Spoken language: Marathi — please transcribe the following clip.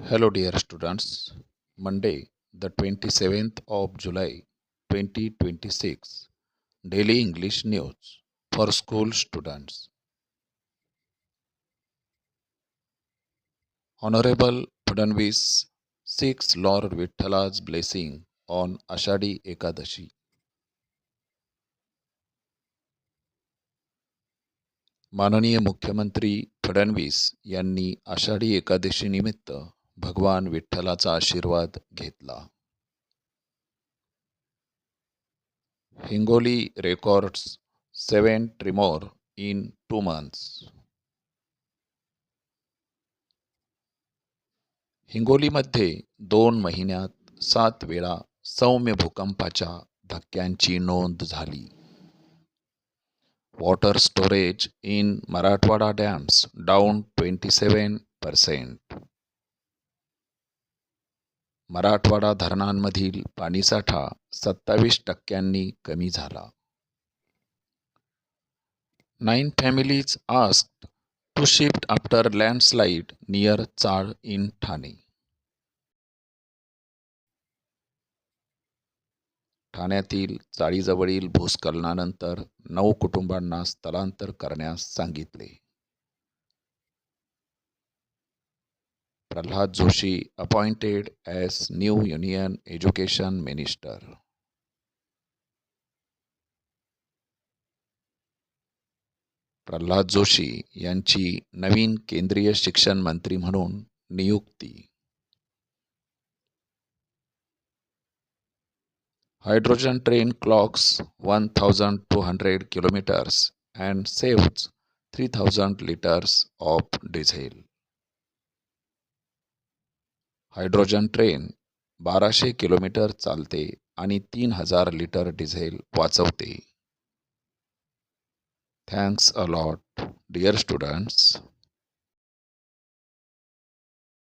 Hello, dear students. Monday, the 27th of July 2026, Daily English News for school students. Honorable Fadnavis seeks Lord Vitthala's blessing on Ashadi Ekadashi. माननीय मुख्यमंत्री फडणवीस यांनी आषाढी एकादशी निमित्त भगवान विठ्ठलाचा आशीर्वाद घेतला. Hingoli records 7 tremor in 2 months. हिंगोलीमध्ये 2 महिन्यात 7 वेळा सौम्य भूकंपाच्या धक्क्यांची नोंद झाली. Water storage in Marathwada dams down 27%. Marathwada धरणांमधील पाणीसाठा 27% कमी झाला. 9 families asked to shift after landslide near चाळ in ठाणे. ठाण्यातील चाळीजवळील भूस्खलनानंतर 9 कुटुंबांना स्थलांतर करण्यास सांगितले. Pralhad Joshi appointed as new union education minister. Pralhad Joshi यांची नवीन केंद्रीय शिक्षण मंत्री म्हणून नियुक्ती. Hydrogen train clocks 1,200 kilometers and saves 3,000 liters of diesel. Hydrogen train 1200 kilometre चालते आणि 3,000 लिटर डिझेल वाचवते. Thanks a lot, dear students.